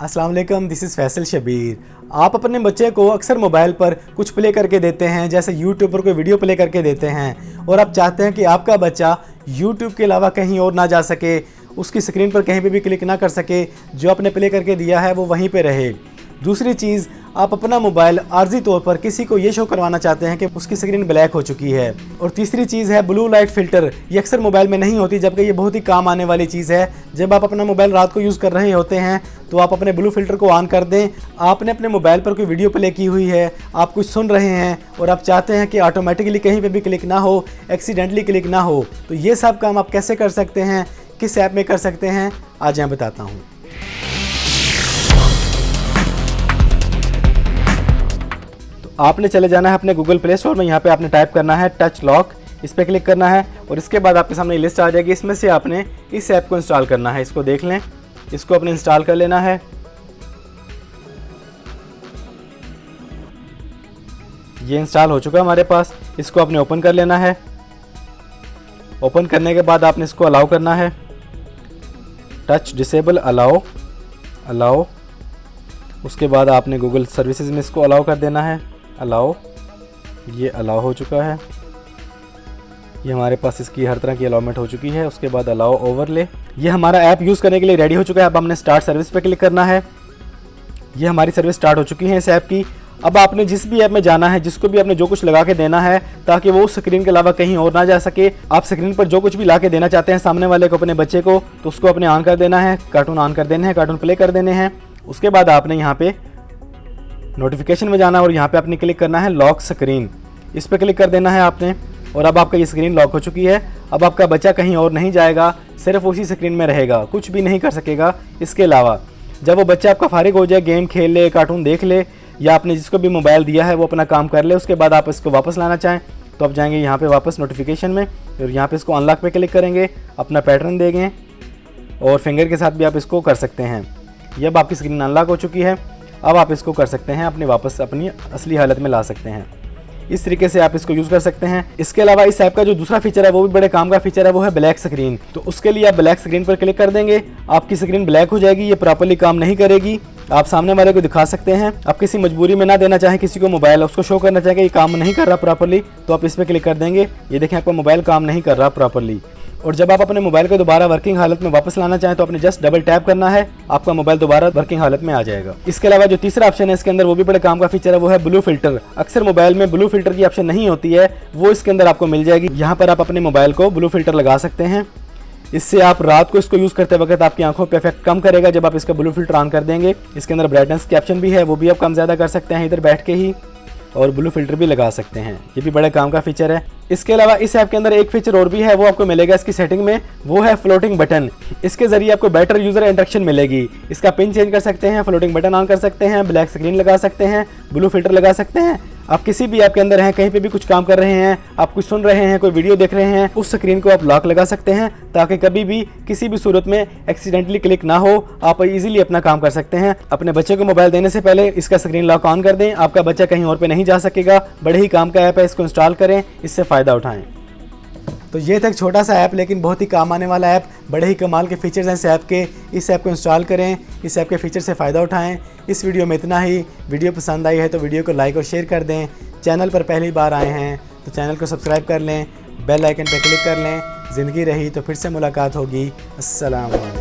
अस्सलाम वालेकुम, this is Faisal Shabir. आप अपने बच्चे को अक्सर मोबाइल पर कुछ प्ले करके देते हैं, जैसे यूट्यूब पर कोई वीडियो प्ले करके देते हैं और आप चाहते हैं कि आपका बच्चा यूट्यूब के अलावा कहीं और ना जा सके, उसकी स्क्रीन पर कहीं पे भी क्लिक ना कर सके, जो आपने प्ले करके दिया है वो वहीं पे रहे। दूसरी चीज़, आप अपना मोबाइल आर्जी तौर पर किसी को ये शो करवाना चाहते हैं कि उसकी स्क्रीन ब्लैक हो चुकी है। और तीसरी चीज़ है ब्लू लाइट फ़िल्टर। ये अक्सर मोबाइल में नहीं होती, जबकि ये बहुत ही काम आने वाली चीज़ है। जब आप अपना मोबाइल रात को यूज़ कर रहे होते हैं तो आप अपने ब्लू फ़िल्टर को ऑन कर दें। आपने अपने मोबाइल पर कोई वीडियो प्ले की हुई है, आप कुछ सुन रहे हैं और आप चाहते हैं कि ऑटोमेटिकली कहीं पर भी क्लिक ना हो, एक्सीडेंटली क्लिक ना हो, तो ये सब काम आप कैसे कर सकते हैं, किस ऐप में कर सकते हैं, आज मैं बताता हूँ। आपने चले जाना है अपने गूगल प्ले स्टोर में। यहाँ पे आपने टाइप करना है टच लॉक, इस पर क्लिक करना है और इसके बाद आपके सामने लिस्ट आ जाएगी। इसमें से आपने इस ऐप को इंस्टॉल करना है। इसको देख लें, इसको अपने इंस्टॉल कर लेना है। ये इंस्टॉल हो चुका है हमारे पास। इसको आपने ओपन कर लेना है। ओपन करने के बाद आपने इसको अलाउ करना है, टच डिसेबल अलाउ। उसके बाद आपने गूगल सर्विसेज में इसको अलाउ कर देना है, अलाउ। ये अलाउ हो चुका है। ये हमारे पास इसकी हर तरह की अलाउमेंट हो चुकी है। उसके बाद अलाउ ओवरले। ये हमारा ऐप यूज़ करने के लिए रेडी हो चुका है। अब हमने स्टार्ट सर्विस पे क्लिक करना है। ये हमारी सर्विस स्टार्ट हो चुकी है इस ऐप की। अब आपने जिस भी ऐप में जाना है, जिसको भी आपने जो कुछ लगा के देना है, ताकि वो स्क्रीन के अलावा कहीं और ना जा सके। आप स्क्रीन पर जो कुछ भी ला के देना चाहते हैं सामने वाले को, अपने बच्चे को, तो उसको अपने ऑन कर देना है, कार्टून ऑन कर देने हैं, कार्टून प्ले कर देने हैं। उसके बाद आपने यहाँ पे नोटिफिकेशन में जाना है और यहाँ पे आपने क्लिक करना है लॉक स्क्रीन। इस पर क्लिक कर देना है आपने और अब आपका ये स्क्रीन लॉक हो चुकी है। अब आपका बच्चा कहीं और नहीं जाएगा, सिर्फ उसी स्क्रीन में रहेगा, कुछ भी नहीं कर सकेगा इसके अलावा। जब वो बच्चा आपका फारिग हो जाए, गेम खेल ले, कार्टून देख ले, या आपने जिसको भी मोबाइल दिया है वो अपना काम कर ले, उसके बाद आप इसको वापस लाना चाहें तो आप जाएंगे यहाँ पे वापस नोटिफिकेशन में और यहाँ पे इसको अनलॉक पे क्लिक करेंगे, अपना पैटर्न देंगे और फिंगर के साथ भी आप इसको कर सकते हैं। ये अब आपकी स्क्रीन अनलॉक हो चुकी है। अब आप इसको कर सकते हैं, अपने वापस अपनी असली हालत में ला सकते हैं। इस तरीके से आप इसको यूज़ कर सकते हैं। इसके अलावा इस ऐप का जो दूसरा फीचर है वो भी बड़े काम का फीचर है, वो है ब्लैक स्क्रीन। तो उसके लिए आप ब्लैक स्क्रीन पर क्लिक कर देंगे, आपकी स्क्रीन ब्लैक हो जाएगी, ये प्रॉपर्ली काम नहीं करेगी। आप सामने वाले को दिखा सकते हैं। आप किसी मजबूरी में ना देना चाहें किसी को मोबाइल, उसको शो करना चाहें कि ये काम नहीं कर रहा प्रॉपर्ली, तो आप इस पर क्लिक कर देंगे। ये देखें आपका मोबाइल काम नहीं कर रहा प्रॉपर्ली। और जब आप अपने मोबाइल को दोबारा वर्किंग हालत में वापस लाना चाहें तो आपने जस्ट डबल टैप करना है, आपका मोबाइल दोबारा वर्किंग हालत में आ जाएगा। इसके अलावा जो तीसरा ऑप्शन है इसके अंदर, वो भी बड़े काम का फीचर है, वो है ब्लू फिल्टर। अक्सर मोबाइल में ब्लू फिल्टर की ऑप्शन नहीं होती है, वो इसके अंदर आपको मिल जाएगी। यहाँ पर आप अपने मोबाइल को ब्लू फिल्टर लगा सकते हैं। इससे आप रात को इसको यूज़ करते वक्त आपकी आंखों पे इफेक्ट कम करेगा जब आप इसका ब्लू फिल्टर ऑन कर देंगे। इसके अंदर ब्राइटनेस के ऑप्शन भी है, वो भी आप कम ज़्यादा कर सकते हैं इधर बैठ के ही, और ब्लू फिल्टर भी लगा सकते हैं। ये भी बड़े काम का फीचर है। इसके अलावा इस ऐप के अंदर एक फीचर और भी है, वो आपको मिलेगा इसकी सेटिंग में, वो है फ्लोटिंग बटन। इसके जरिए आपको बेटर यूजर इंटरेक्शन मिलेगी। इसका पिन चेंज कर सकते हैं, फ्लोटिंग बटन ऑन कर सकते हैं, ब्लैक स्क्रीन लगा सकते हैं, ब्लू फिल्टर लगा सकते हैं। आप किसी भी ऐप के अंदर हैं, कहीं पे भी कुछ काम कर रहे हैं, आप कुछ सुन रहे हैं, कोई वीडियो देख रहे हैं, उस स्क्रीन को आप लॉक लगा सकते हैं ताकि कभी भी किसी भी सूरत में एक्सीडेंटली क्लिक ना हो। आप इजीली अपना काम कर सकते हैं। अपने बच्चे को मोबाइल देने से पहले इसका स्क्रीन लॉक ऑन कर दें, आपका बच्चा कहीं और पे नहीं जा सकेगा। बड़े ही काम का ऐप है, इसको इंस्टॉल करें, इससे फ़ायदा उठाएं। तो ये था एक छोटा सा ऐप, लेकिन बहुत ही काम आने वाला ऐप। बड़े ही कमाल के फीचर्स हैं इस ऐप के। इस ऐप को इंस्टॉल करें, इस ऐप के फीचर से फ़ायदा उठाएं। इस वीडियो में इतना ही। वीडियो पसंद आई है तो वीडियो को लाइक और शेयर कर दें। चैनल पर पहली बार आए हैं तो चैनल को सब्सक्राइब कर लें, बेल आइकन पर क्लिक कर लें। ज़िंदगी रही तो फिर से मुलाकात होगी। अस्सलाम वालेकुम।